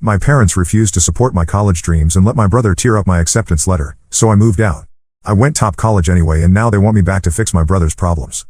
My parents refused to support my college dreams and let my brother tear up my acceptance letter, so I moved out. I went top college anyway and now they want me back to fix my brother's problems.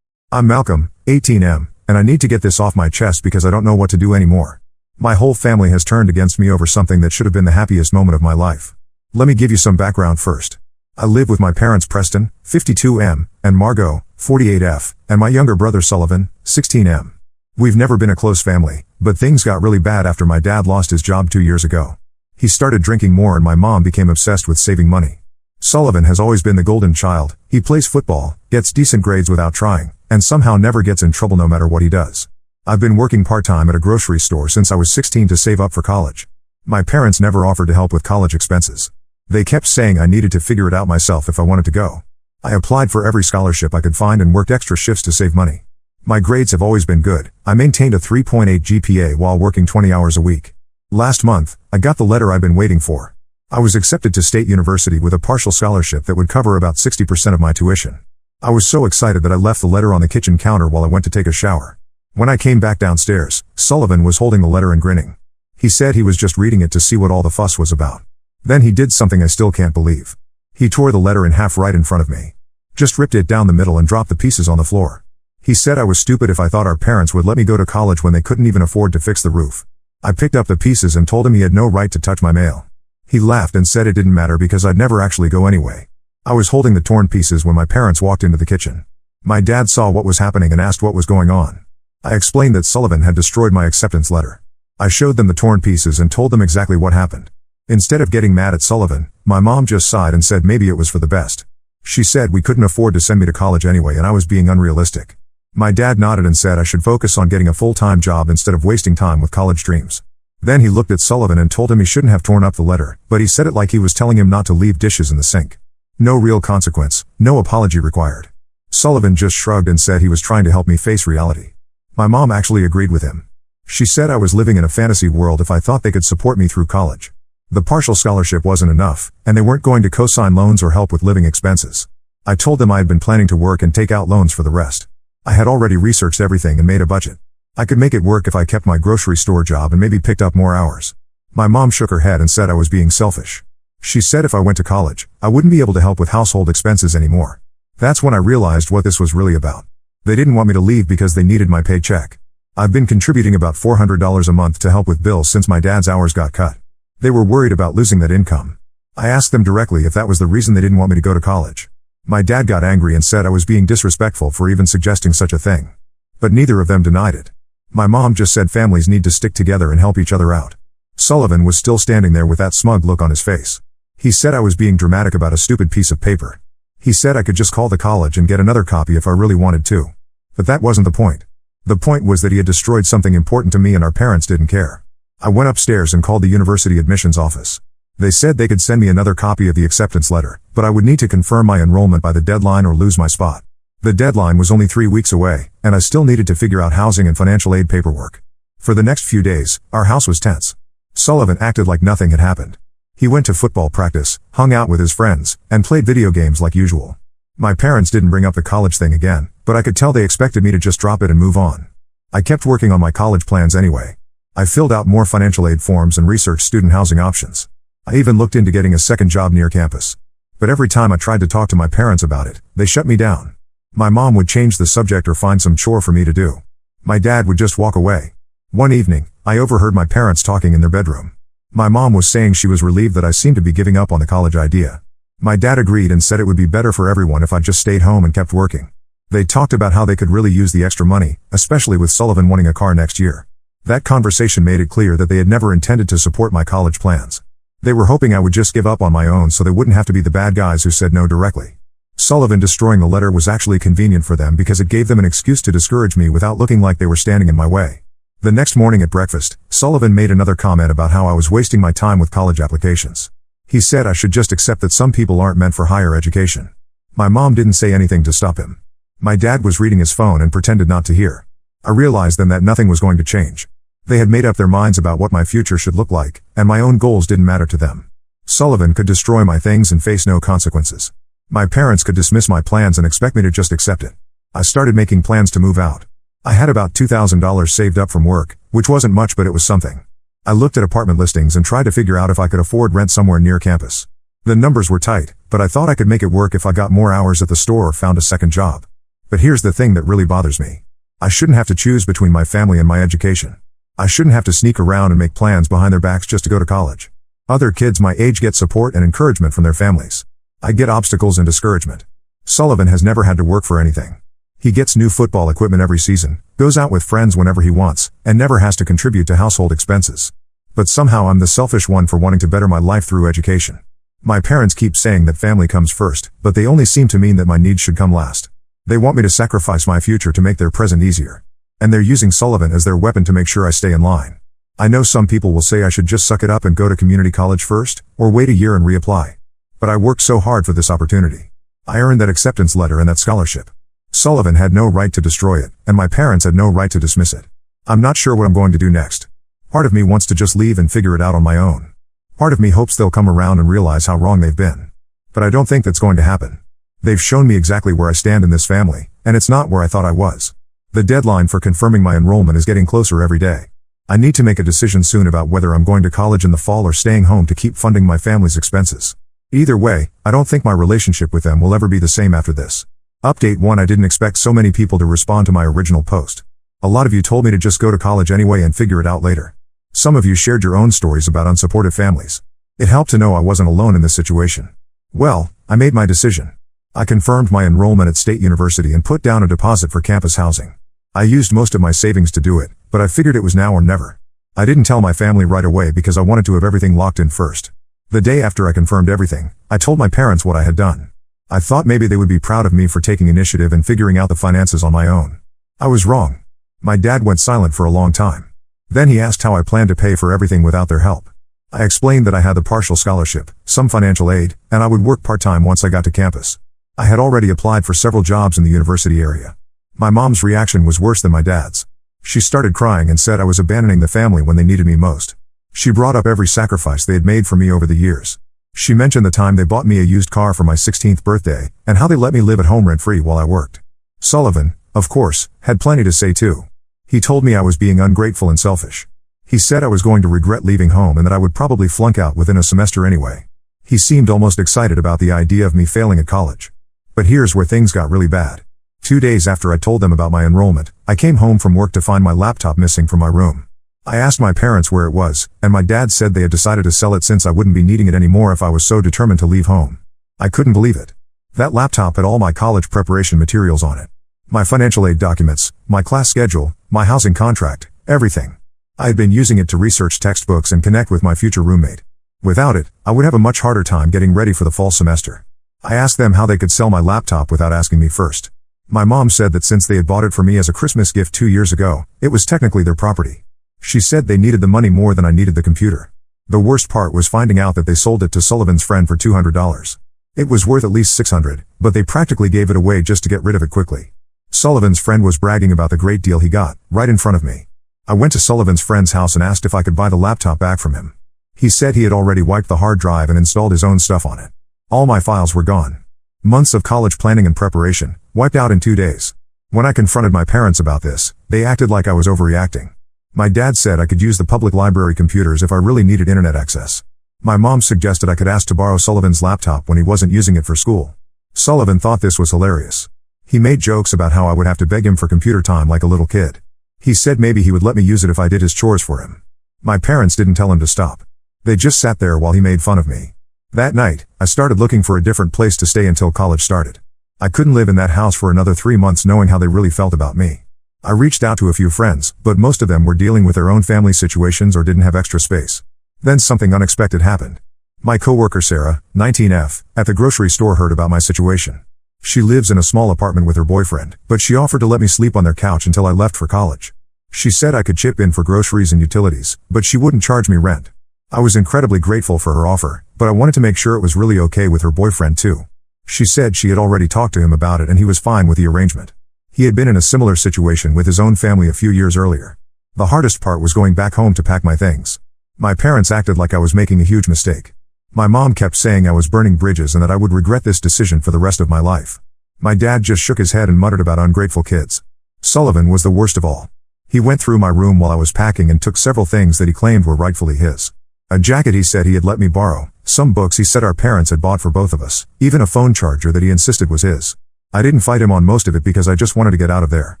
I'm Malcolm, 18M, and I need to get this off my chest because I don't know what to do anymore. My whole family has turned against me over something that should have been the happiest moment of my life. Let me give you some background first. I live with my parents Preston, 52M, and Margot, 48F, and my younger brother Sullivan, 16M. We've never been a close family, but things got really bad after my dad lost his job 2 years ago. He started drinking more and my mom became obsessed with saving money. Sullivan has always been the golden child. He plays football, gets decent grades without trying, and somehow never gets in trouble no matter what he does. I've been working part-time at a grocery store since I was 16 to save up for college. My parents never offered to help with college expenses. They kept saying I needed to figure it out myself if I wanted to go. I applied for every scholarship I could find and worked extra shifts to save money. My grades have always been good. I maintained a 3.8 GPA while working 20 hours a week. Last month, I got the letter I've been waiting for. I was accepted to State University with a partial scholarship that would cover about 60% of my tuition. I was so excited that I left the letter on the kitchen counter while I went to take a shower. When I came back downstairs, Sullivan was holding the letter and grinning. He said he was just reading it to see what all the fuss was about. Then he did something I still can't believe. He tore the letter in half right in front of me. Just ripped it down the middle and dropped the pieces on the floor. He said I was stupid if I thought our parents would let me go to college when they couldn't even afford to fix the roof. I picked up the pieces and told him he had no right to touch my mail. He laughed and said it didn't matter because I'd never actually go anyway. I was holding the torn pieces when my parents walked into the kitchen. My dad saw what was happening and asked what was going on. I explained that Sullivan had destroyed my acceptance letter. I showed them the torn pieces and told them exactly what happened. Instead of getting mad at Sullivan, my mom just sighed and said maybe it was for the best. She said we couldn't afford to send me to college anyway and I was being unrealistic. My dad nodded and said I should focus on getting a full-time job instead of wasting time with college dreams. Then he looked at Sullivan and told him he shouldn't have torn up the letter, but he said it like he was telling him not to leave dishes in the sink. No real consequence, no apology required. Sullivan just shrugged and said he was trying to help me face reality. My mom actually agreed with him. She said I was living in a fantasy world if I thought they could support me through college. The partial scholarship wasn't enough, and they weren't going to co-sign loans or help with living expenses. I told them I had been planning to work and take out loans for the rest. I had already researched everything and made a budget. I could make it work if I kept my grocery store job and maybe picked up more hours. My mom shook her head and said I was being selfish. She said if I went to college, I wouldn't be able to help with household expenses anymore. That's when I realized what this was really about. They didn't want me to leave because they needed my paycheck. I've been contributing about $400 a month to help with bills since my dad's hours got cut. They were worried about losing that income. I asked them directly if that was the reason they didn't want me to go to college. My dad got angry and said I was being disrespectful for even suggesting such a thing. But neither of them denied it. My mom just said families need to stick together and help each other out. Sullivan was still standing there with that smug look on his face. He said I was being dramatic about a stupid piece of paper. He said I could just call the college and get another copy if I really wanted to. But that wasn't the point. The point was that he had destroyed something important to me and our parents didn't care. I went upstairs and called the university admissions office. They said they could send me another copy of the acceptance letter, but I would need to confirm my enrollment by the deadline or lose my spot. The deadline was only 3 weeks away, and I still needed to figure out housing and financial aid paperwork. For the next few days, our house was tense. Sullivan acted like nothing had happened. He went to football practice, hung out with his friends, and played video games like usual. My parents didn't bring up the college thing again, but I could tell they expected me to just drop it and move on. I kept working on my college plans anyway. I filled out more financial aid forms and researched student housing options. I even looked into getting a second job near campus. But every time I tried to talk to my parents about it, they shut me down. My mom would change the subject or find some chore for me to do. My dad would just walk away. One evening, I overheard my parents talking in their bedroom. My mom was saying she was relieved that I seemed to be giving up on the college idea. My dad agreed and said it would be better for everyone if I just stayed home and kept working. They talked about how they could really use the extra money, especially with Sullivan wanting a car next year. That conversation made it clear that they had never intended to support my college plans. They were hoping I would just give up on my own so they wouldn't have to be the bad guys who said no directly. Sullivan destroying the letter was actually convenient for them because it gave them an excuse to discourage me without looking like they were standing in my way. The next morning at breakfast, Sullivan made another comment about how I was wasting my time with college applications. He said I should just accept that some people aren't meant for higher education. My mom didn't say anything to stop him. My dad was reading his phone and pretended not to hear. I realized then that nothing was going to change. They had made up their minds about what my future should look like, and my own goals didn't matter to them. Sullivan could destroy my things and face no consequences. My parents could dismiss my plans and expect me to just accept it. I started making plans to move out. I had about $2,000 saved up from work, which wasn't much but it was something. I looked at apartment listings and tried to figure out if I could afford rent somewhere near campus. The numbers were tight, but I thought I could make it work if I got more hours at the store or found a second job. But here's the thing that really bothers me. I shouldn't have to choose between my family and my education. I shouldn't have to sneak around and make plans behind their backs just to go to college. Other kids my age get support and encouragement from their families. I get obstacles and discouragement. Sullivan has never had to work for anything. He gets new football equipment every season, goes out with friends whenever he wants, and never has to contribute to household expenses. But somehow I'm the selfish one for wanting to better my life through education. My parents keep saying that family comes first, but they only seem to mean that my needs should come last. They want me to sacrifice my future to make their present easier. And they're using Sullivan as their weapon to make sure I stay in line. I know some people will say I should just suck it up and go to community college first, or wait a year and reapply. But I worked so hard for this opportunity. I earned that acceptance letter and that scholarship. Sullivan had no right to destroy it, and my parents had no right to dismiss it. I'm not sure what I'm going to do next. Part of me wants to just leave and figure it out on my own. Part of me hopes they'll come around and realize how wrong they've been. But I don't think that's going to happen. They've shown me exactly where I stand in this family, and it's not where I thought I was. The deadline for confirming my enrollment is getting closer every day. I need to make a decision soon about whether I'm going to college in the fall or staying home to keep funding my family's expenses. Either way, I don't think my relationship with them will ever be the same after this. Update 1: I didn't expect so many people to respond to my original post. A lot of you told me to just go to college anyway and figure it out later. Some of you shared your own stories about unsupportive families. It helped to know I wasn't alone in this situation. Well, I made my decision. I confirmed my enrollment at State University and put down a deposit for campus housing. I used most of my savings to do it, but I figured it was now or never. I didn't tell my family right away because I wanted to have everything locked in first. The day after I confirmed everything, I told my parents what I had done. I thought maybe they would be proud of me for taking initiative and figuring out the finances on my own. I was wrong. My dad went silent for a long time. Then he asked how I planned to pay for everything without their help. I explained that I had the partial scholarship, some financial aid, and I would work part-time once I got to campus. I had already applied for several jobs in the university area. My mom's reaction was worse than my dad's. She started crying and said I was abandoning the family when they needed me most. She brought up every sacrifice they had made for me over the years. She mentioned the time they bought me a used car for my 16th birthday, and how they let me live at home rent-free while I worked. Sullivan, of course, had plenty to say too. He told me I was being ungrateful and selfish. He said I was going to regret leaving home and that I would probably flunk out within a semester anyway. He seemed almost excited about the idea of me failing at college. But here's where things got really bad. 2 days after I told them about my enrollment, I came home from work to find my laptop missing from my room. I asked my parents where it was, and my dad said they had decided to sell it since I wouldn't be needing it anymore if I was so determined to leave home. I couldn't believe it. That laptop had all my college preparation materials on it. My financial aid documents, my class schedule, my housing contract, everything. I had been using it to research textbooks and connect with my future roommate. Without it, I would have a much harder time getting ready for the fall semester. I asked them how they could sell my laptop without asking me first. My mom said that since they had bought it for me as a Christmas gift 2 years ago, it was technically their property. She said they needed the money more than I needed the computer. The worst part was finding out that they sold it to Sullivan's friend for $200. It was worth at least $600, but they practically gave it away just to get rid of it quickly. Sullivan's friend was bragging about the great deal he got, right in front of me. I went to Sullivan's friend's house and asked if I could buy the laptop back from him. He said he had already wiped the hard drive and installed his own stuff on it. All my files were gone. Months of college planning and preparation, wiped out in 2 days. When I confronted my parents about this, they acted like I was overreacting. My dad said I could use the public library computers if I really needed internet access. My mom suggested I could ask to borrow Sullivan's laptop when he wasn't using it for school. Sullivan thought this was hilarious. He made jokes about how I would have to beg him for computer time like a little kid. He said maybe he would let me use it if I did his chores for him. My parents didn't tell him to stop. They just sat there while he made fun of me. That night, I started looking for a different place to stay until college started. I couldn't live in that house for another 3 months knowing how they really felt about me. I reached out to a few friends, but most of them were dealing with their own family situations or didn't have extra space. Then something unexpected happened. My coworker Sarah, 19F, at the grocery store heard about my situation. She lives in a small apartment with her boyfriend, but she offered to let me sleep on their couch until I left for college. She said I could chip in for groceries and utilities, but she wouldn't charge me rent. I was incredibly grateful for her offer, but I wanted to make sure it was really okay with her boyfriend too. She said she had already talked to him about it and he was fine with the arrangement. He had been in a similar situation with his own family a few years earlier. The hardest part was going back home to pack my things. My parents acted like I was making a huge mistake. My mom kept saying I was burning bridges and that I would regret this decision for the rest of my life. My dad just shook his head and muttered about ungrateful kids. Sullivan was the worst of all. He went through my room while I was packing and took several things that he claimed were rightfully his. A jacket he said he had let me borrow, some books he said our parents had bought for both of us, even a phone charger that he insisted was his. I didn't fight him on most of it because I just wanted to get out of there.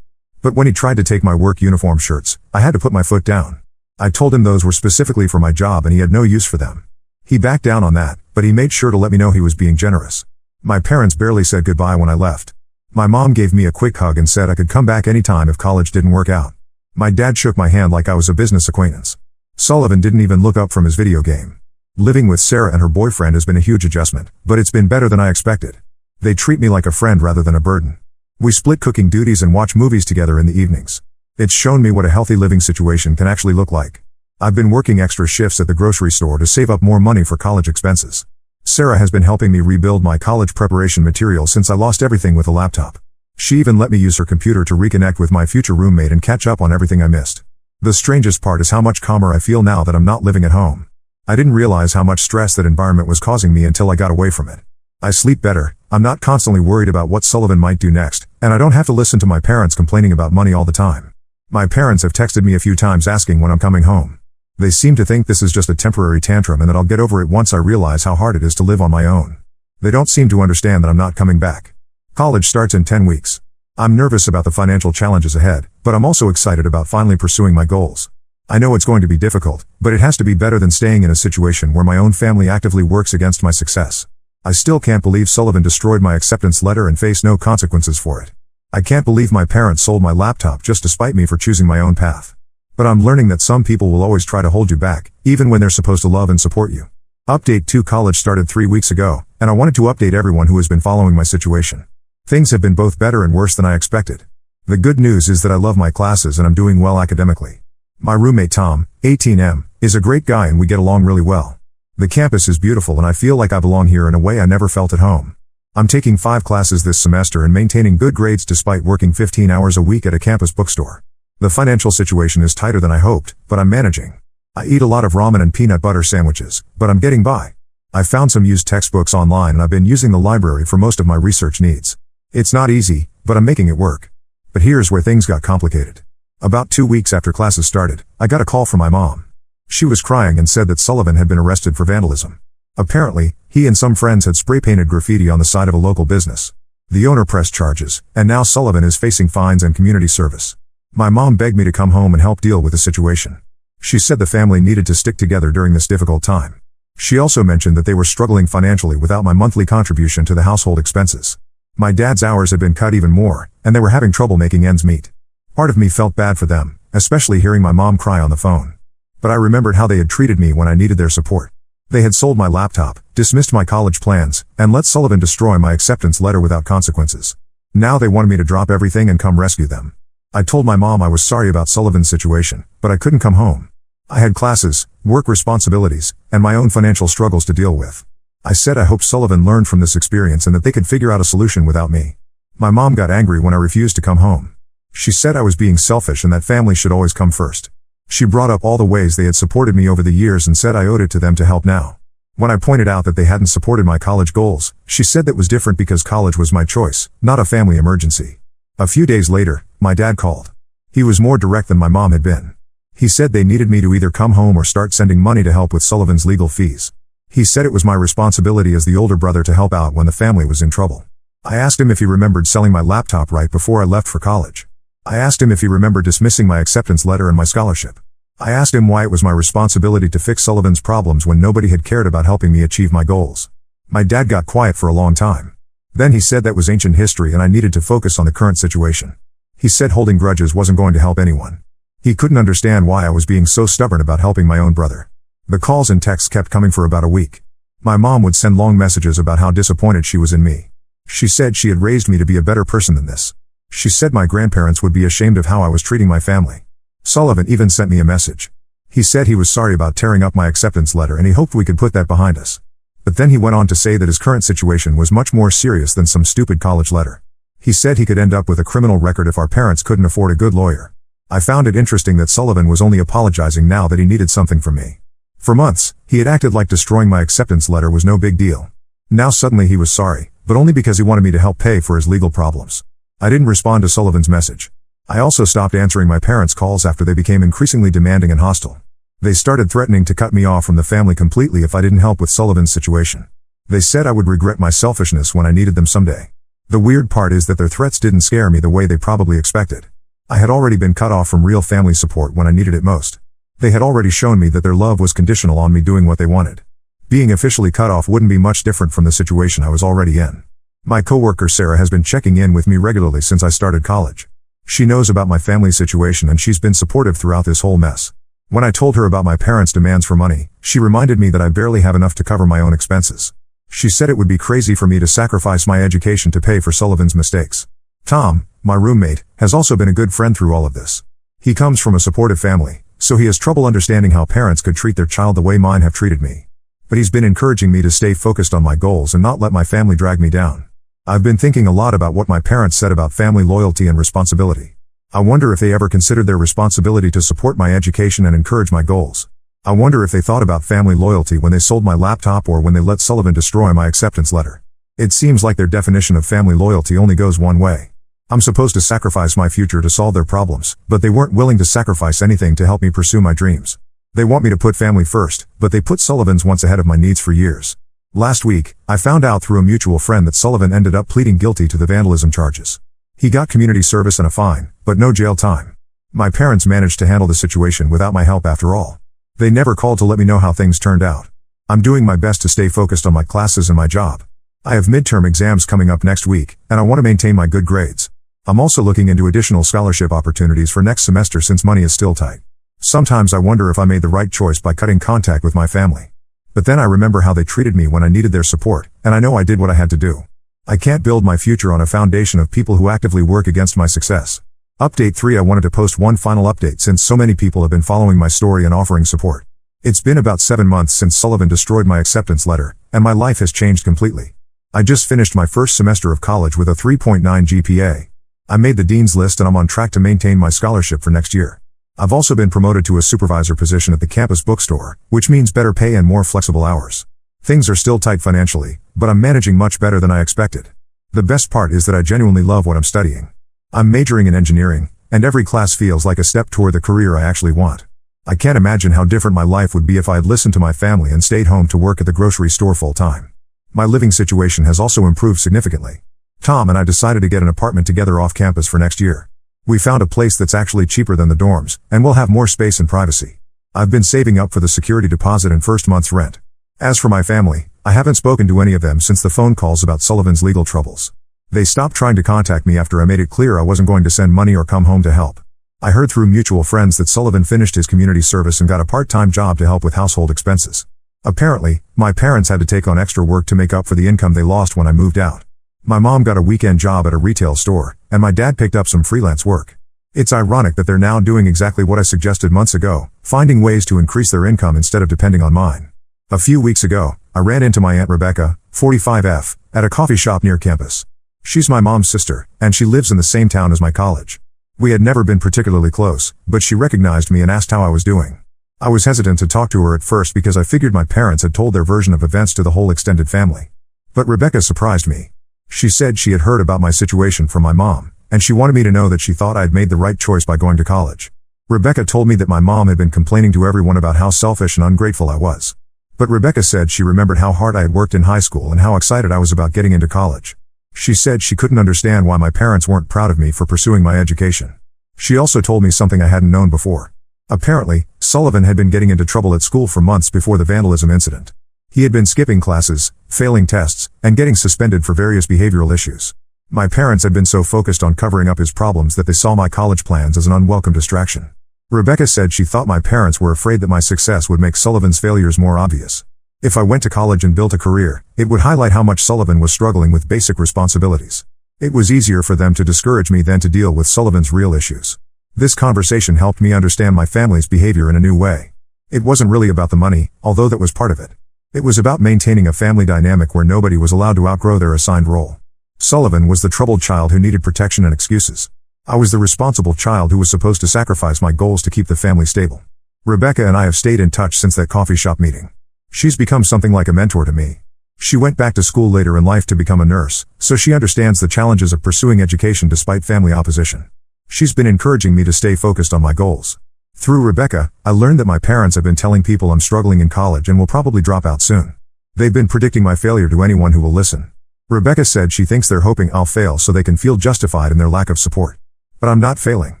But when he tried to take my work uniform shirts, I had to put my foot down. I told him those were specifically for my job and he had no use for them. He backed down on that, but he made sure to let me know he was being generous. My parents barely said goodbye when I left. My mom gave me a quick hug and said I could come back anytime if college didn't work out. My dad shook my hand like I was a business acquaintance. Sullivan didn't even look up from his video game. Living with Sarah and her boyfriend has been a huge adjustment, but it's been better than I expected. They treat me like a friend rather than a burden. We split cooking duties and watch movies together in the evenings. It's shown me what a healthy living situation can actually look like. I've been working extra shifts at the grocery store to save up more money for college expenses. Sarah has been helping me rebuild my college preparation material since I lost everything with a laptop. She even let me use her computer to reconnect with my future roommate and catch up on everything I missed. The strangest part is how much calmer I feel now that I'm not living at home. I didn't realize how much stress that environment was causing me until I got away from it. I sleep better, I'm not constantly worried about what Sullivan might do next, and I don't have to listen to my parents complaining about money all the time. My parents have texted me a few times asking when I'm coming home. They seem to think this is just a temporary tantrum and that I'll get over it once I realize how hard it is to live on my own. They don't seem to understand that I'm not coming back. College starts in 10 weeks. I'm nervous about the financial challenges ahead, but I'm also excited about finally pursuing my goals. I know it's going to be difficult, but it has to be better than staying in a situation where my own family actively works against my success. I still can't believe Sullivan destroyed my acceptance letter and faced no consequences for it. I can't believe my parents sold my laptop just to spite me for choosing my own path. But I'm learning that some people will always try to hold you back, even when they're supposed to love and support you. Update 2: College started 3 weeks ago, and I wanted to update everyone who has been following my situation. Things have been both better and worse than I expected. The good news is that I love my classes and I'm doing well academically. My roommate Tom, 18M, is a great guy and we get along really well. The campus is beautiful and I feel like I belong here in a way I never felt at home. I'm taking 5 classes this semester and maintaining good grades despite working 15 hours a week at a campus bookstore. The financial situation is tighter than I hoped, but I'm managing. I eat a lot of ramen and peanut butter sandwiches, but I'm getting by. I found some used textbooks online and I've been using the library for most of my research needs. It's not easy, but I'm making it work. But here's where things got complicated. About 2 weeks after classes started, I got a call from my mom. She was crying and said that Sullivan had been arrested for vandalism. Apparently, he and some friends had spray-painted graffiti on the side of a local business. The owner pressed charges, and now Sullivan is facing fines and community service. My mom begged me to come home and help deal with the situation. She said the family needed to stick together during this difficult time. She also mentioned that they were struggling financially without my monthly contribution to the household expenses. My dad's hours had been cut even more, and they were having trouble making ends meet. Part of me felt bad for them, especially hearing my mom cry on the phone. But I remembered how they had treated me when I needed their support. They had sold my laptop, dismissed my college plans, and let Sullivan destroy my acceptance letter without consequences. Now they wanted me to drop everything and come rescue them. I told my mom I was sorry about Sullivan's situation, but I couldn't come home. I had classes, work responsibilities, and my own financial struggles to deal with. I said I hoped Sullivan learned from this experience and that they could figure out a solution without me. My mom got angry when I refused to come home. She said I was being selfish and that family should always come first. She brought up all the ways they had supported me over the years and said I owed it to them to help now. When I pointed out that they hadn't supported my college goals, she said that was different because college was my choice, not a family emergency. A few days later, my dad called. He was more direct than my mom had been. He said they needed me to either come home or start sending money to help with Sullivan's legal fees. He said it was my responsibility as the older brother to help out when the family was in trouble. I asked him if he remembered selling my laptop right before I left for college. I asked him if he remembered dismissing my acceptance letter and my scholarship. I asked him why it was my responsibility to fix Sullivan's problems when nobody had cared about helping me achieve my goals. My dad got quiet for a long time. Then he said that was ancient history and I needed to focus on the current situation. He said holding grudges wasn't going to help anyone. He couldn't understand why I was being so stubborn about helping my own brother. The calls and texts kept coming for about a week. My mom would send long messages about how disappointed she was in me. She said she had raised me to be a better person than this. She said my grandparents would be ashamed of how I was treating my family. Sullivan even sent me a message. He said he was sorry about tearing up my acceptance letter and he hoped we could put that behind us. But then he went on to say that his current situation was much more serious than some stupid college letter. He said he could end up with a criminal record if our parents couldn't afford a good lawyer. I found it interesting that Sullivan was only apologizing now that he needed something from me. For months, he had acted like destroying my acceptance letter was no big deal. Now suddenly he was sorry, but only because he wanted me to help pay for his legal problems. I didn't respond to Sullivan's message. I also stopped answering my parents' calls after they became increasingly demanding and hostile. They started threatening to cut me off from the family completely if I didn't help with Sullivan's situation. They said I would regret my selfishness when I needed them someday. The weird part is that their threats didn't scare me the way they probably expected. I had already been cut off from real family support when I needed it most. They had already shown me that their love was conditional on me doing what they wanted. Being officially cut off wouldn't be much different from the situation I was already in. My coworker Sarah has been checking in with me regularly since I started college. She knows about my family situation and she's been supportive throughout this whole mess. When I told her about my parents' demands for money, she reminded me that I barely have enough to cover my own expenses. She said it would be crazy for me to sacrifice my education to pay for Sullivan's mistakes. Tom, my roommate, has also been a good friend through all of this. He comes from a supportive family, so he has trouble understanding how parents could treat their child the way mine have treated me. But he's been encouraging me to stay focused on my goals and not let my family drag me down. I've been thinking a lot about what my parents said about family loyalty and responsibility. I wonder if they ever considered their responsibility to support my education and encourage my goals. I wonder if they thought about family loyalty when they sold my laptop or when they let Sullivan destroy my acceptance letter. It seems like their definition of family loyalty only goes one way. I'm supposed to sacrifice my future to solve their problems, but they weren't willing to sacrifice anything to help me pursue my dreams. They want me to put family first, but they put Sullivan's wants ahead of my needs for years. Last week, I found out through a mutual friend that Sullivan ended up pleading guilty to the vandalism charges. He got community service and a fine, but no jail time. My parents managed to handle the situation without my help after all. They never called to let me know how things turned out. I'm doing my best to stay focused on my classes and my job. I have midterm exams coming up next week, and I want to maintain my good grades. I'm also looking into additional scholarship opportunities for next semester since money is still tight. Sometimes I wonder if I made the right choice by cutting contact with my family. But then I remember how they treated me when I needed their support, and I know I did what I had to do. I can't build my future on a foundation of people who actively work against my success. Update 3. I wanted to post one final update since so many people have been following my story and offering support. It's been about 7 months since Sullivan destroyed my acceptance letter, and my life has changed completely. I just finished my first semester of college with a 3.9 GPA. I made the dean's list and I'm on track to maintain my scholarship for next year. I've also been promoted to a supervisor position at the campus bookstore, which means better pay and more flexible hours. Things are still tight financially, but I'm managing much better than I expected. The best part is that I genuinely love what I'm studying. I'm majoring in engineering, and every class feels like a step toward the career I actually want. I can't imagine how different my life would be if I had listened to my family and stayed home to work at the grocery store full time. My living situation has also improved significantly. Tom and I decided to get an apartment together off campus for next year. We found a place that's actually cheaper than the dorms, and we'll have more space and privacy. I've been saving up for the security deposit and first month's rent. As for my family, I haven't spoken to any of them since the phone calls about Sullivan's legal troubles. They stopped trying to contact me after I made it clear I wasn't going to send money or come home to help. I heard through mutual friends that Sullivan finished his community service and got a part-time job to help with household expenses. Apparently, my parents had to take on extra work to make up for the income they lost when I moved out. My mom got a weekend job at a retail store, and my dad picked up some freelance work. It's ironic that they're now doing exactly what I suggested months ago, finding ways to increase their income instead of depending on mine. A few weeks ago, I ran into my Aunt Rebecca, 45F, at a coffee shop near campus. She's my mom's sister, and she lives in the same town as my college. We had never been particularly close, but she recognized me and asked how I was doing. I was hesitant to talk to her at first because I figured my parents had told their version of events to the whole extended family. But Rebecca surprised me. She said she had heard about my situation from my mom, and she wanted me to know that she thought I had made the right choice by going to college. Rebecca told me that my mom had been complaining to everyone about how selfish and ungrateful I was. But Rebecca said she remembered how hard I had worked in high school and how excited I was about getting into college. She said she couldn't understand why my parents weren't proud of me for pursuing my education. She also told me something I hadn't known before. Apparently, Sullivan had been getting into trouble at school for months before the vandalism incident. He had been skipping classes, failing tests, and getting suspended for various behavioral issues. My parents had been so focused on covering up his problems that they saw my college plans as an unwelcome distraction. Rebecca said she thought my parents were afraid that my success would make Sullivan's failures more obvious. If I went to college and built a career, it would highlight how much Sullivan was struggling with basic responsibilities. It was easier for them to discourage me than to deal with Sullivan's real issues. This conversation helped me understand my family's behavior in a new way. It wasn't really about the money, although that was part of it. It was about maintaining a family dynamic where nobody was allowed to outgrow their assigned role. Sullivan was the troubled child who needed protection and excuses. I was the responsible child who was supposed to sacrifice my goals to keep the family stable. Rebecca and I have stayed in touch since that coffee shop meeting. She's become something like a mentor to me. She went back to school later in life to become a nurse, so she understands the challenges of pursuing education despite family opposition. She's been encouraging me to stay focused on my goals. Through Rebecca, I learned that my parents have been telling people I'm struggling in college and will probably drop out soon. They've been predicting my failure to anyone who will listen. Rebecca said she thinks they're hoping I'll fail so they can feel justified in their lack of support. But I'm not failing.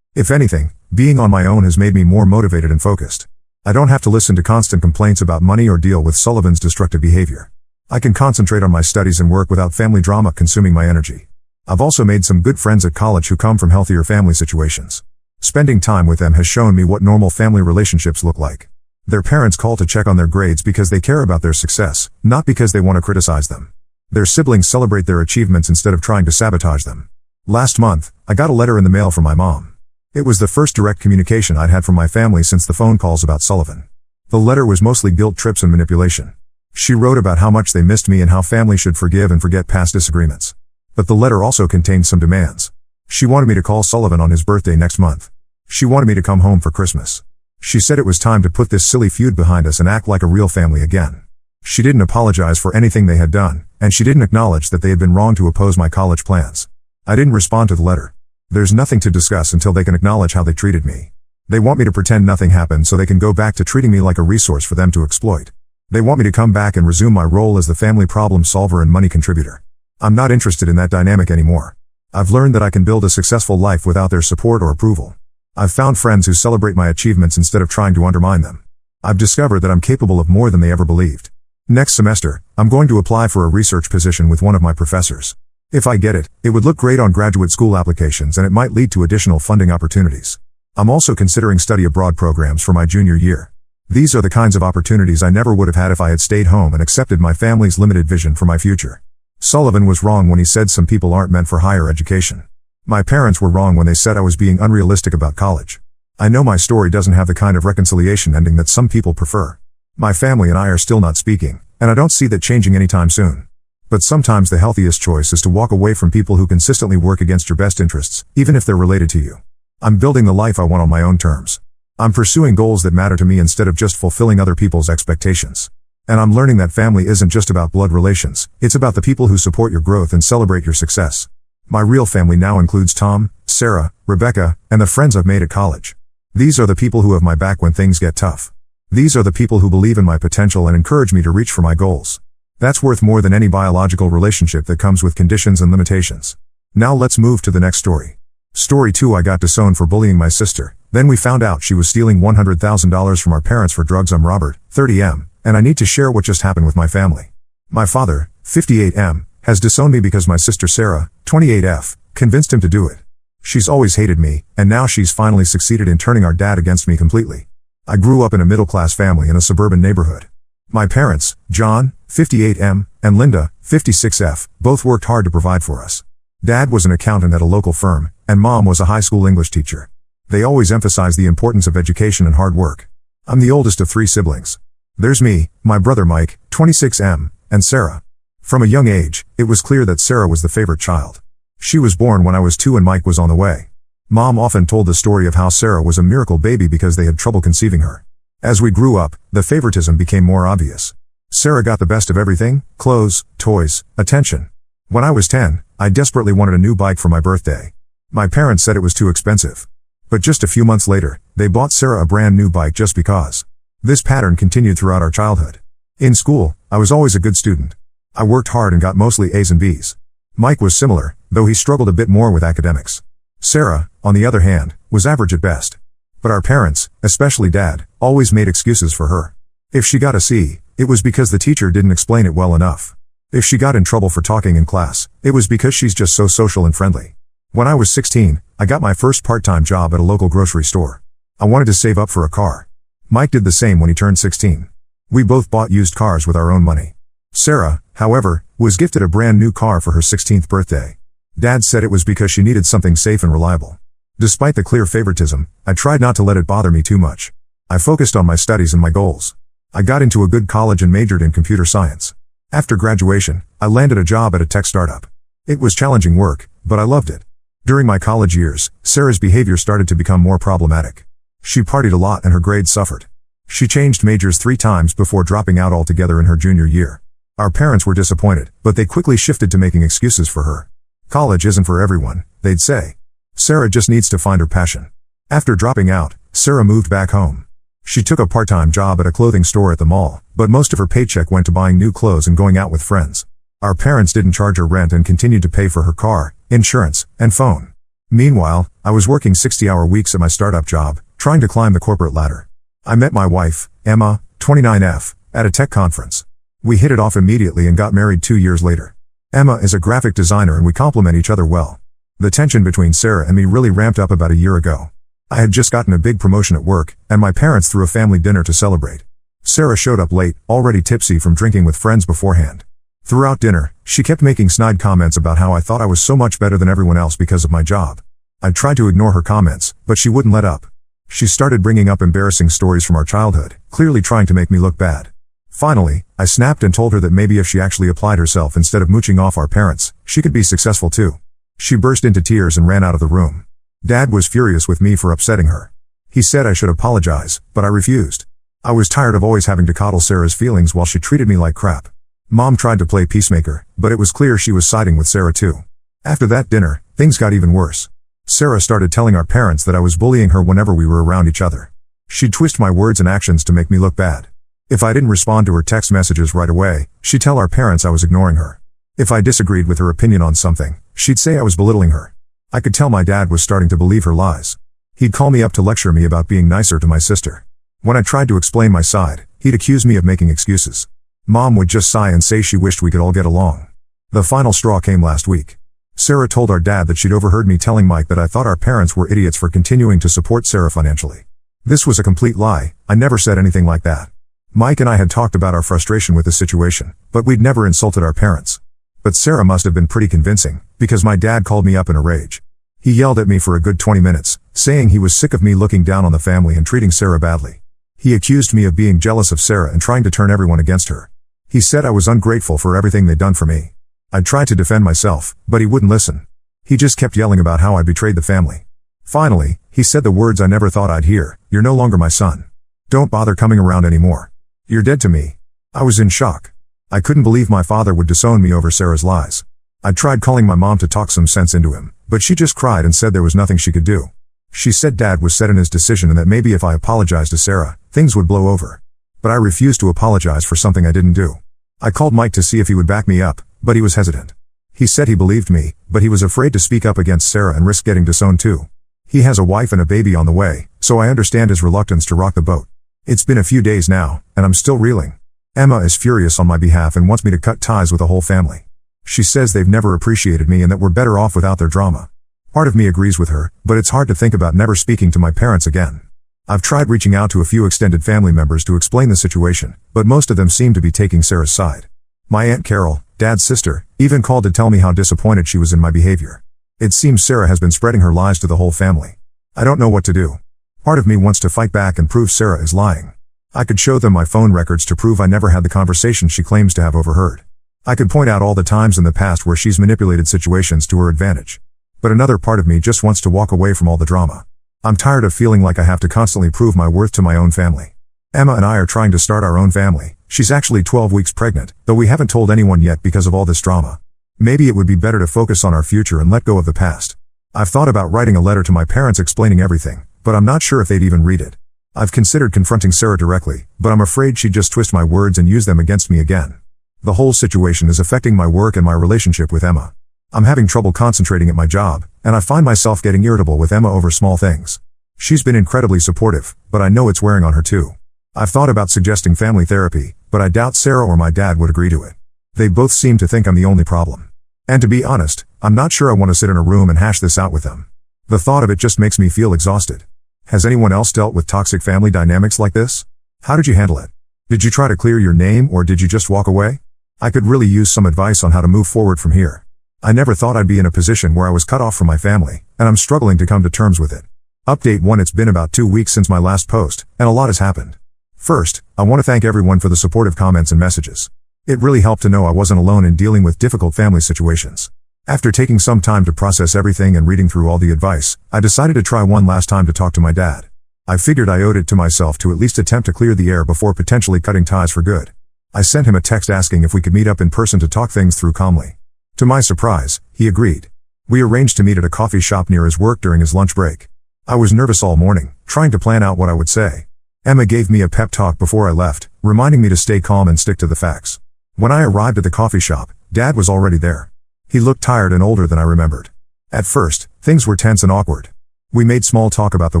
If anything, being on my own has made me more motivated and focused. I don't have to listen to constant complaints about money or deal with Sullivan's destructive behavior. I can concentrate on my studies and work without family drama consuming my energy. I've also made some good friends at college who come from healthier family situations. Spending time with them has shown me what normal family relationships look like. Their parents call to check on their grades because they care about their success, not because they want to criticize them. Their siblings celebrate their achievements instead of trying to sabotage them. Last month, I got a letter in the mail from my mom. It was the first direct communication I'd had from my family since the phone calls about Sullivan. The letter was mostly guilt trips and manipulation. She wrote about how much they missed me and how family should forgive and forget past disagreements. But the letter also contained some demands. She wanted me to call Sullivan on his birthday next month. She wanted me to come home for Christmas. She said it was time to put this silly feud behind us and act like a real family again. She didn't apologize for anything they had done, and she didn't acknowledge that they had been wrong to oppose my college plans. I didn't respond to the letter. There's nothing to discuss until they can acknowledge how they treated me. They want me to pretend nothing happened so they can go back to treating me like a resource for them to exploit. They want me to come back and resume my role as the family problem solver and money contributor. I'm not interested in that dynamic anymore. I've learned that I can build a successful life without their support or approval. I've found friends who celebrate my achievements instead of trying to undermine them. I've discovered that I'm capable of more than they ever believed. Next semester, I'm going to apply for a research position with one of my professors. If I get it, it would look great on graduate school applications and it might lead to additional funding opportunities. I'm also considering study abroad programs for my junior year. These are the kinds of opportunities I never would have had if I had stayed home and accepted my family's limited vision for my future. Sullivan was wrong when he said some people aren't meant for higher education. My parents were wrong when they said I was being unrealistic about college. I know my story doesn't have the kind of reconciliation ending that some people prefer. My family and I are still not speaking, and I don't see that changing anytime soon. But sometimes the healthiest choice is to walk away from people who consistently work against your best interests, even if they're related to you. I'm building the life I want on my own terms. I'm pursuing goals that matter to me instead of just fulfilling other people's expectations. And I'm learning that family isn't just about blood relations, it's about the people who support your growth and celebrate your success. My real family now includes Tom, Sarah, Rebecca, and the friends I've made at college. These are the people who have my back when things get tough. These are the people who believe in my potential and encourage me to reach for my goals. That's worth more than any biological relationship that comes with conditions and limitations. Now let's move to the next story. Story 2. I got disowned for bullying my sister. Then we found out she was stealing $100,000 from our parents for drugs. I'm Robert, 30M, and I need to share what just happened with my family. My father, 58M, has disowned me because my sister Sarah, 28F, convinced him to do it. She's always hated me, and now she's finally succeeded in turning our dad against me completely. I grew up in a middle-class family in a suburban neighborhood. My parents, John, 58M, and Linda, 56F, both worked hard to provide for us. Dad was an accountant at a local firm, and Mom was a high school English teacher. They always emphasized the importance of education and hard work. I'm the oldest of 3 siblings. There's me, my brother Mike, 26M, and Sarah. From a young age, it was clear that Sarah was the favorite child. She was born when I was 2 and Mike was on the way. Mom often told the story of how Sarah was a miracle baby because they had trouble conceiving her. As we grew up, the favoritism became more obvious. Sarah got the best of everything: clothes, toys, attention. When I was 10, I desperately wanted a new bike for my birthday. My parents said it was too expensive. But just a few months later, they bought Sarah a brand new bike just because. This pattern continued throughout our childhood. In school, I was always a good student. I worked hard and got mostly A's and B's. Mike was similar, though he struggled a bit more with academics. Sarah, on the other hand, was average at best. But our parents, especially Dad, always made excuses for her. If she got a C, it was because the teacher didn't explain it well enough. If she got in trouble for talking in class, it was because she's just so social and friendly. When I was 16, I got my first part-time job at a local grocery store. I wanted to save up for a car. Mike did the same when he turned 16. We both bought used cars with our own money. Sarah, however, was gifted a brand new car for her 16th birthday. Dad said it was because she needed something safe and reliable. Despite the clear favoritism, I tried not to let it bother me too much. I focused on my studies and my goals. I got into a good college and majored in computer science. After graduation, I landed a job at a tech startup. It was challenging work, but I loved it. During my college years, Sarah's behavior started to become more problematic. She partied a lot and her grades suffered. She changed majors 3 times before dropping out altogether in her junior year. Our parents were disappointed, but they quickly shifted to making excuses for her. College isn't for everyone, they'd say. Sarah just needs to find her passion. After dropping out, Sarah moved back home. She took a part-time job at a clothing store at the mall, but most of her paycheck went to buying new clothes and going out with friends. Our parents didn't charge her rent and continued to pay for her car, insurance, and phone. Meanwhile, I was working 60-hour weeks at my startup job, trying to climb the corporate ladder. I met my wife, Emma, 29F, at a tech conference. We hit it off immediately and got married 2 years later. Emma is a graphic designer and we complement each other well. The tension between Sarah and me really ramped up about a year ago. I had just gotten a big promotion at work, and my parents threw a family dinner to celebrate. Sarah showed up late, already tipsy from drinking with friends beforehand. Throughout dinner, she kept making snide comments about how I thought I was so much better than everyone else because of my job. I tried to ignore her comments, but she wouldn't let up. She started bringing up embarrassing stories from our childhood, clearly trying to make me look bad. Finally, I snapped and told her that maybe if she actually applied herself instead of mooching off our parents, she could be successful too. She burst into tears and ran out of the room. Dad was furious with me for upsetting her. He said I should apologize, but I refused. I was tired of always having to coddle Sarah's feelings while she treated me like crap. Mom tried to play peacemaker, but it was clear she was siding with Sarah too. After that dinner, things got even worse. Sarah started telling our parents that I was bullying her whenever we were around each other. She'd twist my words and actions to make me look bad. If I didn't respond to her text messages right away, she'd tell our parents I was ignoring her. If I disagreed with her opinion on something, she'd say I was belittling her. I could tell my dad was starting to believe her lies. He'd call me up to lecture me about being nicer to my sister. When I tried to explain my side, he'd accuse me of making excuses. Mom would just sigh and say she wished we could all get along. The final straw came last week. Sarah told our dad that she'd overheard me telling Mike that I thought our parents were idiots for continuing to support Sarah financially. This was a complete lie. I never said anything like that. Mike and I had talked about our frustration with the situation, but we'd never insulted our parents. But Sarah must have been pretty convincing, because my dad called me up in a rage. He yelled at me for a good 20 minutes, saying he was sick of me looking down on the family and treating Sarah badly. He accused me of being jealous of Sarah and trying to turn everyone against her. He said I was ungrateful for everything they'd done for me. I tried to defend myself, but he wouldn't listen. He just kept yelling about how I betrayed the family. Finally, he said the words I never thought I'd hear: "You're no longer my son. Don't bother coming around anymore. You're dead to me." I was in shock. I couldn't believe my father would disown me over Sarah's lies. I tried calling my mom to talk some sense into him, but she just cried and said there was nothing she could do. She said Dad was set in his decision and that maybe if I apologized to Sarah, things would blow over. But I refused to apologize for something I didn't do. I called Mike to see if he would back me up, but he was hesitant. He said he believed me, but he was afraid to speak up against Sarah and risk getting disowned too. He has a wife and a baby on the way, so I understand his reluctance to rock the boat. It's been a few days now, and I'm still reeling. Emma is furious on my behalf and wants me to cut ties with the whole family. She says they've never appreciated me and that we're better off without their drama. Part of me agrees with her, but it's hard to think about never speaking to my parents again. I've tried reaching out to a few extended family members to explain the situation, but most of them seem to be taking Sarah's side. My Aunt Carol, Dad's sister, even called to tell me how disappointed she was in my behavior. It seems Sarah has been spreading her lies to the whole family. I don't know what to do. Part of me wants to fight back and prove Sarah is lying. I could show them my phone records to prove I never had the conversation she claims to have overheard. I could point out all the times in the past where she's manipulated situations to her advantage. But another part of me just wants to walk away from all the drama. I'm tired of feeling like I have to constantly prove my worth to my own family. Emma and I are trying to start our own family. She's actually 12 weeks pregnant, though we haven't told anyone yet because of all this drama. Maybe it would be better to focus on our future and let go of the past. I've thought about writing a letter to my parents explaining everything, but I'm not sure if they'd even read it. I've considered confronting Sarah directly, but I'm afraid she'd just twist my words and use them against me again. The whole situation is affecting my work and my relationship with Emma. I'm having trouble concentrating at my job, and I find myself getting irritable with Emma over small things. She's been incredibly supportive, but I know it's wearing on her too. I've thought about suggesting family therapy, but I doubt Sarah or my dad would agree to it. They both seem to think I'm the only problem. And to be honest, I'm not sure I want to sit in a room and hash this out with them. The thought of it just makes me feel exhausted. Has anyone else dealt with toxic family dynamics like this? How did you handle it? Did you try to clear your name or did you just walk away? I could really use some advice on how to move forward from here. I never thought I'd be in a position where I was cut off from my family, and I'm struggling to come to terms with it. Update 1: It's been about 2 weeks since my last post, and a lot has happened. First, I want to thank everyone for the supportive comments and messages. It really helped to know I wasn't alone in dealing with difficult family situations. After taking some time to process everything and reading through all the advice, I decided to try one last time to talk to my dad. I figured I owed it to myself to at least attempt to clear the air before potentially cutting ties for good. I sent him a text asking if we could meet up in person to talk things through calmly. To my surprise, he agreed. We arranged to meet at a coffee shop near his work during his lunch break. I was nervous all morning, trying to plan out what I would say. Emma gave me a pep talk before I left, reminding me to stay calm and stick to the facts. When I arrived at the coffee shop, Dad was already there. He looked tired and older than I remembered. At first, things were tense and awkward. We made small talk about the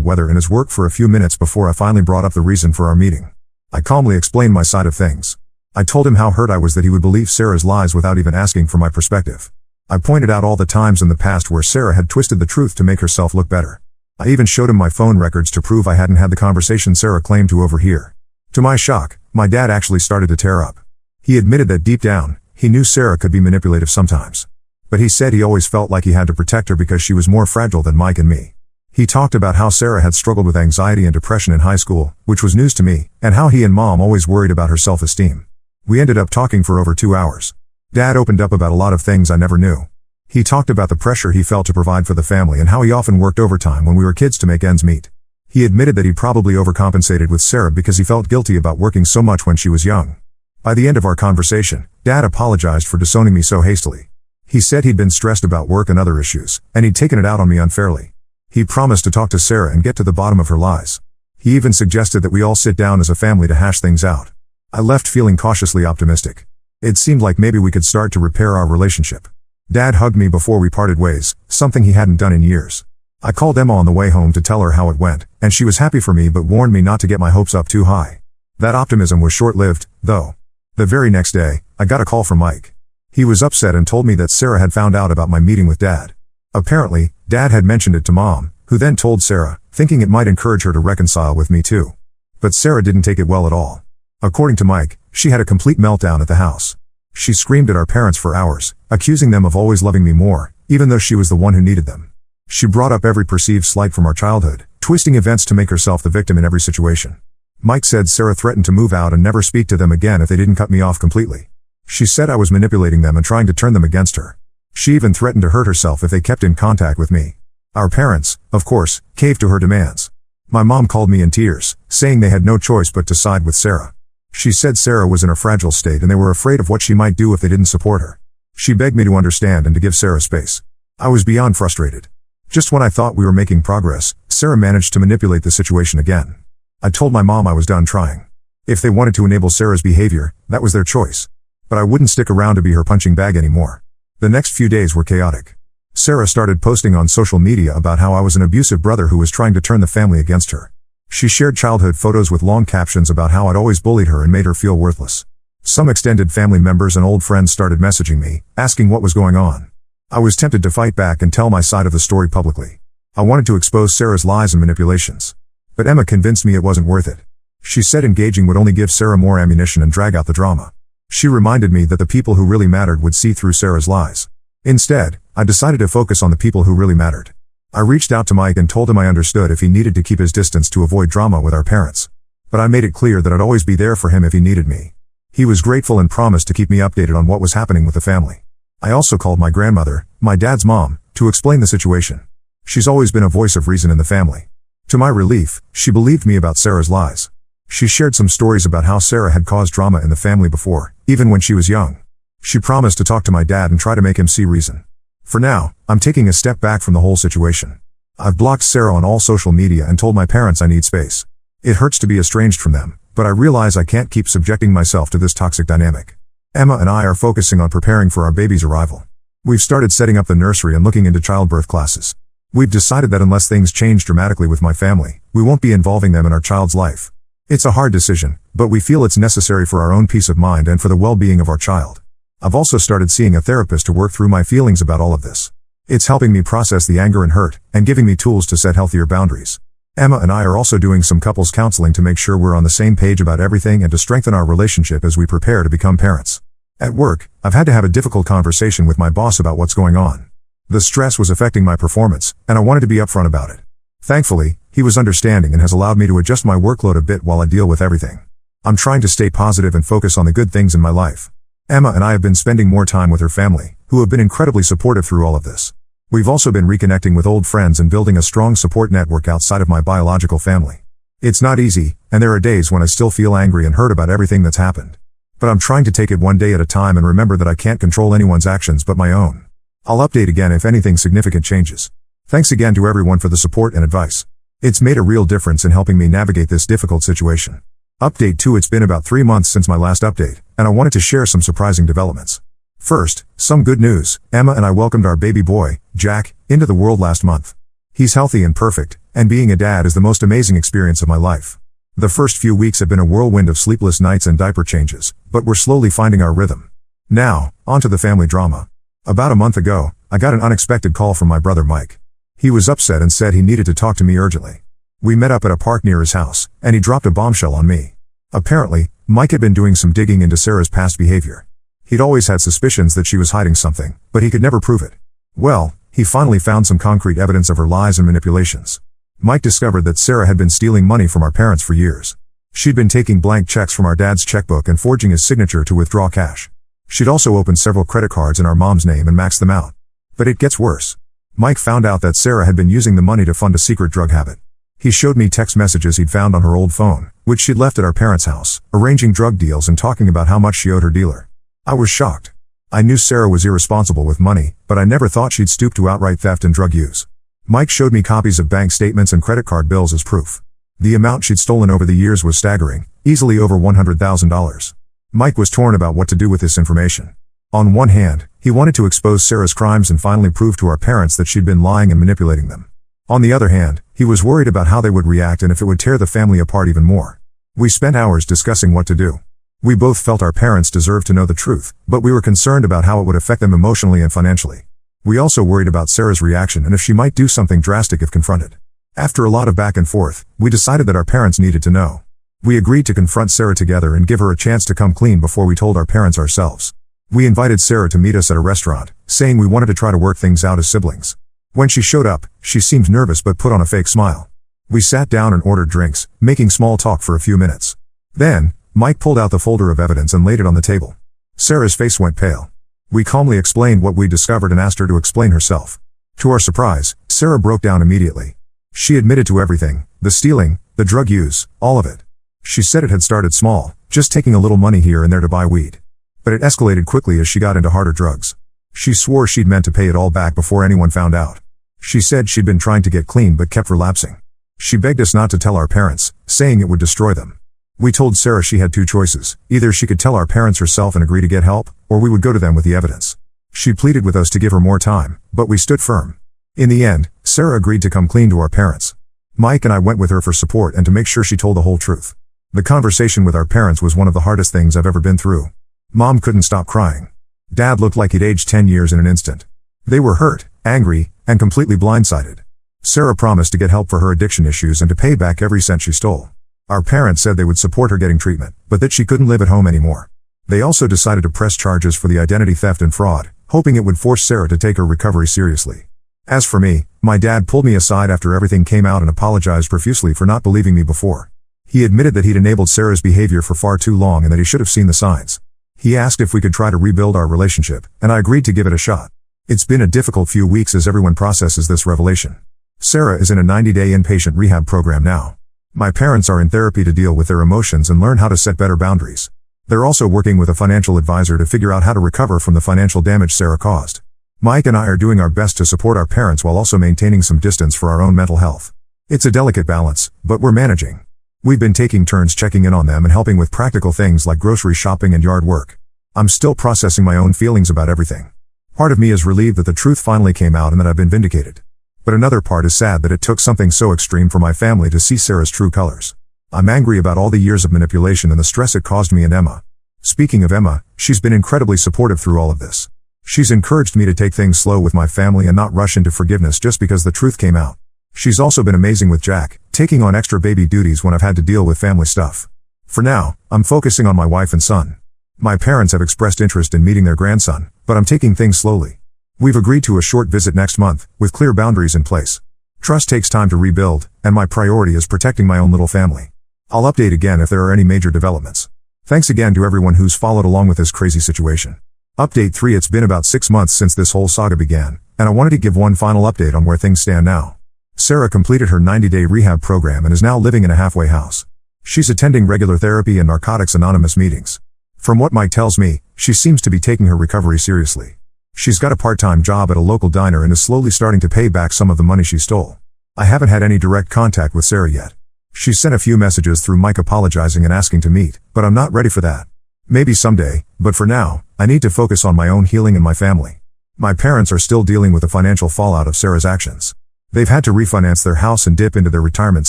weather and his work for a few minutes before I finally brought up the reason for our meeting. I calmly explained my side of things. I told him how hurt I was that he would believe Sarah's lies without even asking for my perspective. I pointed out all the times in the past where Sarah had twisted the truth to make herself look better. I even showed him my phone records to prove I hadn't had the conversation Sarah claimed to overhear. To my shock, my dad actually started to tear up. He admitted that deep down, he knew Sarah could be manipulative sometimes. But he said he always felt like he had to protect her because she was more fragile than Mike and me. He talked about how Sarah had struggled with anxiety and depression in high school, which was news to me, and how he and Mom always worried about her self-esteem. We ended up talking for over 2 hours. Dad opened up about a lot of things I never knew. He talked about the pressure he felt to provide for the family and how he often worked overtime when we were kids to make ends meet. He admitted that he probably overcompensated with Sarah because he felt guilty about working so much when she was young. By the end of our conversation, Dad apologized for disowning me so hastily. He said he'd been stressed about work and other issues, and he'd taken it out on me unfairly. He promised to talk to Sarah and get to the bottom of her lies. He even suggested that we all sit down as a family to hash things out. I left feeling cautiously optimistic. It seemed like maybe we could start to repair our relationship. Dad hugged me before we parted ways, something he hadn't done in years. I called Emma on the way home to tell her how it went, and she was happy for me but warned me not to get my hopes up too high. That optimism was short-lived, though. The very next day, I got a call from Mike. He was upset and told me that Sarah had found out about my meeting with Dad. Apparently, Dad had mentioned it to Mom, who then told Sarah, thinking it might encourage her to reconcile with me too. But Sarah didn't take it well at all. According to Mike, she had a complete meltdown at the house. She screamed at our parents for hours, accusing them of always loving me more, even though she was the one who needed them. She brought up every perceived slight from our childhood, twisting events to make herself the victim in every situation. Mike said Sarah threatened to move out and never speak to them again if they didn't cut me off completely. She said I was manipulating them and trying to turn them against her. She even threatened to hurt herself if they kept in contact with me. Our parents, of course, caved to her demands. My mom called me in tears, saying they had no choice but to side with Sarah. She said Sarah was in a fragile state and they were afraid of what she might do if they didn't support her. She begged me to understand and to give Sarah space. I was beyond frustrated. Just when I thought we were making progress, Sarah managed to manipulate the situation again. I told my mom I was done trying. If they wanted to enable Sarah's behavior, that was their choice. But I wouldn't stick around to be her punching bag anymore. The next few days were chaotic. Sarah started posting on social media about how I was an abusive brother who was trying to turn the family against her. She shared childhood photos with long captions about how I'd always bullied her and made her feel worthless. Some extended family members and old friends started messaging me, asking what was going on. I was tempted to fight back and tell my side of the story publicly. I wanted to expose Sarah's lies and manipulations. But Emma convinced me it wasn't worth it. She said engaging would only give Sarah more ammunition and drag out the drama. She reminded me that the people who really mattered would see through Sarah's lies. Instead, I decided to focus on the people who really mattered. I reached out to Mike and told him I understood if he needed to keep his distance to avoid drama with our parents. But I made it clear that I'd always be there for him if he needed me. He was grateful and promised to keep me updated on what was happening with the family. I also called my grandmother, my dad's mom, to explain the situation. She's always been a voice of reason in the family. To my relief, she believed me about Sarah's lies. She shared some stories about how Sarah had caused drama in the family before, even when she was young. She promised to talk to my dad and try to make him see reason. For now, I'm taking a step back from the whole situation. I've blocked Sarah on all social media and told my parents I need space. It hurts to be estranged from them, but I realize I can't keep subjecting myself to this toxic dynamic. Emma and I are focusing on preparing for our baby's arrival. We've started setting up the nursery and looking into childbirth classes. We've decided that unless things change dramatically with my family, we won't be involving them in our child's life. It's a hard decision, but we feel it's necessary for our own peace of mind and for the well-being of our child. I've also started seeing a therapist to work through my feelings about all of this. It's helping me process the anger and hurt, and giving me tools to set healthier boundaries. Emma and I are also doing some couples counseling to make sure we're on the same page about everything and to strengthen our relationship as we prepare to become parents. At work, I've had to have a difficult conversation with my boss about what's going on. The stress was affecting my performance, and I wanted to be upfront about it. Thankfully, he was understanding and has allowed me to adjust my workload a bit while I deal with everything. I'm trying to stay positive and focus on the good things in my life. Emma and I have been spending more time with her family, who have been incredibly supportive through all of this. We've also been reconnecting with old friends and building a strong support network outside of my biological family. It's not easy, and there are days when I still feel angry and hurt about everything that's happened. But I'm trying to take it one day at a time and remember that I can't control anyone's actions but my own. I'll update again if anything significant changes. Thanks again to everyone for the support and advice. It's made a real difference in helping me navigate this difficult situation. Update 2. It's been about 3 months since my last update, and I wanted to share some surprising developments. First, some good news. Emma and I welcomed our baby boy, Jack, into the world last month. He's healthy and perfect, and being a dad is the most amazing experience of my life. The first few weeks have been a whirlwind of sleepless nights and diaper changes, but we're slowly finding our rhythm. Now, on to the family drama. About a month ago, I got an unexpected call from my brother Mike. He was upset and said he needed to talk to me urgently. We met up at a park near his house, and he dropped a bombshell on me. Apparently, Mike had been doing some digging into Sarah's past behavior. He'd always had suspicions that she was hiding something, but he could never prove it. Well, he finally found some concrete evidence of her lies and manipulations. Mike discovered that Sarah had been stealing money from our parents for years. She'd been taking blank checks from our dad's checkbook and forging his signature to withdraw cash. She'd also opened several credit cards in our mom's name and maxed them out. But it gets worse. Mike found out that Sarah had been using the money to fund a secret drug habit. He showed me text messages he'd found on her old phone, which she'd left at our parents' house, arranging drug deals and talking about how much she owed her dealer. I was shocked. I knew Sarah was irresponsible with money, but I never thought she'd stoop to outright theft and drug use. Mike showed me copies of bank statements and credit card bills as proof. The amount she'd stolen over the years was staggering, easily over $100,000. Mike was torn about what to do with this information. On one hand, he wanted to expose Sarah's crimes and finally prove to our parents that she'd been lying and manipulating them. On the other hand, he was worried about how they would react and if it would tear the family apart even more. We spent hours discussing what to do. We both felt our parents deserved to know the truth, but we were concerned about how it would affect them emotionally and financially. We also worried about Sarah's reaction and if she might do something drastic if confronted. After a lot of back and forth, we decided that our parents needed to know. We agreed to confront Sarah together and give her a chance to come clean before we told our parents ourselves. We invited Sarah to meet us at a restaurant, saying we wanted to try to work things out as siblings. When she showed up, she seemed nervous but put on a fake smile. We sat down and ordered drinks, making small talk for a few minutes. Then, Mike pulled out the folder of evidence and laid it on the table. Sarah's face went pale. We calmly explained what we discovered and asked her to explain herself. To our surprise, Sarah broke down immediately. She admitted to everything, the stealing, the drug use, all of it. She said it had started small, just taking a little money here and there to buy weed. But it escalated quickly as she got into harder drugs. She swore she'd meant to pay it all back before anyone found out. She said she'd been trying to get clean but kept relapsing. She begged us not to tell our parents, saying it would destroy them. We told Sarah she had two choices. Either she could tell our parents herself and agree to get help, or we would go to them with the evidence. She pleaded with us to give her more time, but we stood firm. In the end, Sarah agreed to come clean to our parents. Mike and I went with her for support and to make sure she told the whole truth. The conversation with our parents was one of the hardest things I've ever been through. Mom couldn't stop crying. Dad looked like he'd aged 10 years in an instant. They were hurt, angry, and completely blindsided. Sarah promised to get help for her addiction issues and to pay back every cent she stole. Our parents said they would support her getting treatment, but that she couldn't live at home anymore. They also decided to press charges for the identity theft and fraud, hoping it would force Sarah to take her recovery seriously. As for me, my dad pulled me aside after everything came out and apologized profusely for not believing me before. He admitted that he'd enabled Sarah's behavior for far too long and that he should have seen the signs. He asked if we could try to rebuild our relationship, and I agreed to give it a shot. It's been a difficult few weeks as everyone processes this revelation. Sarah is in a 90-day inpatient rehab program now. My parents are in therapy to deal with their emotions and learn how to set better boundaries. They're also working with a financial advisor to figure out how to recover from the financial damage Sarah caused. Mike and I are doing our best to support our parents while also maintaining some distance for our own mental health. It's a delicate balance, but we're managing. We've been taking turns checking in on them and helping with practical things like grocery shopping and yard work. I'm still processing my own feelings about everything. Part of me is relieved that the truth finally came out and that I've been vindicated. But another part is sad that it took something so extreme for my family to see Sarah's true colors. I'm angry about all the years of manipulation and the stress it caused me and Emma. Speaking of Emma, she's been incredibly supportive through all of this. She's encouraged me to take things slow with my family and not rush into forgiveness just because the truth came out. She's also been amazing with Jack, taking on extra baby duties when I've had to deal with family stuff. For now, I'm focusing on my wife and son. My parents have expressed interest in meeting their grandson, but I'm taking things slowly. We've agreed to a short visit next month, with clear boundaries in place. Trust takes time to rebuild, and my priority is protecting my own little family. I'll update again if there are any major developments. Thanks again to everyone who's followed along with this crazy situation. Update 3. It's been about 6 months since this whole saga began, and I wanted to give one final update on where things stand now. Sarah completed her 90-day rehab program and is now living in a halfway house. She's attending regular therapy and Narcotics Anonymous meetings. From what Mike tells me, she seems to be taking her recovery seriously. She's got a part-time job at a local diner and is slowly starting to pay back some of the money she stole. I haven't had any direct contact with Sarah yet. She sent a few messages through Mike apologizing and asking to meet, but I'm not ready for that. Maybe someday, but for now, I need to focus on my own healing and my family. My parents are still dealing with the financial fallout of Sarah's actions. They've had to refinance their house and dip into their retirement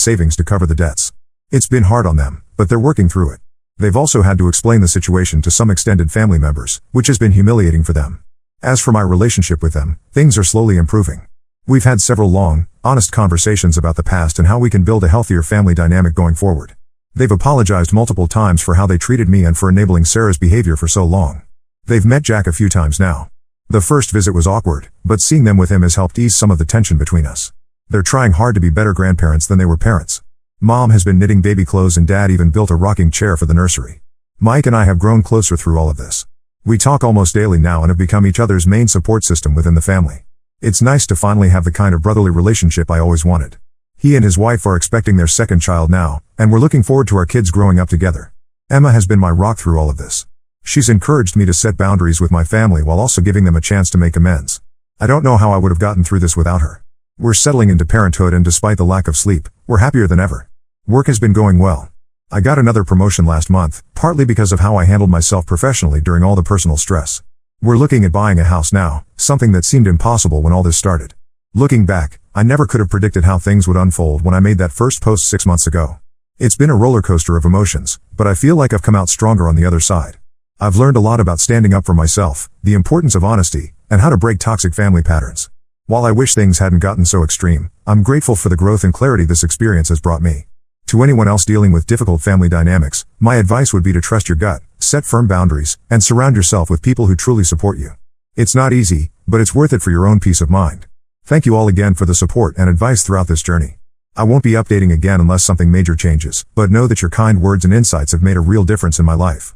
savings to cover the debts. It's been hard on them, but they're working through it. They've also had to explain the situation to some extended family members, which has been humiliating for them. As for my relationship with them, things are slowly improving. We've had several long, honest conversations about the past and how we can build a healthier family dynamic going forward. They've apologized multiple times for how they treated me and for enabling Sarah's behavior for so long. They've met Jack a few times now. The first visit was awkward, but seeing them with him has helped ease some of the tension between us. They're trying hard to be better grandparents than they were parents. Mom has been knitting baby clothes and Dad even built a rocking chair for the nursery. Mike and I have grown closer through all of this. We talk almost daily now and have become each other's main support system within the family. It's nice to finally have the kind of brotherly relationship I always wanted. He and his wife are expecting their second child now, and we're looking forward to our kids growing up together. Emma has been my rock through all of this. She's encouraged me to set boundaries with my family while also giving them a chance to make amends. I don't know how I would have gotten through this without her. We're settling into parenthood and despite the lack of sleep, we're happier than ever. Work has been going well. I got another promotion last month, partly because of how I handled myself professionally during all the personal stress. We're looking at buying a house now, something that seemed impossible when all this started. Looking back, I never could have predicted how things would unfold when I made that first post 6 months ago. It's been a roller coaster of emotions, but I feel like I've come out stronger on the other side. I've learned a lot about standing up for myself, the importance of honesty, and how to break toxic family patterns. While I wish things hadn't gotten so extreme, I'm grateful for the growth and clarity this experience has brought me. To anyone else dealing with difficult family dynamics, my advice would be to trust your gut, set firm boundaries, and surround yourself with people who truly support you. It's not easy, but it's worth it for your own peace of mind. Thank you all again for the support and advice throughout this journey. I won't be updating again unless something major changes, but know that your kind words and insights have made a real difference in my life.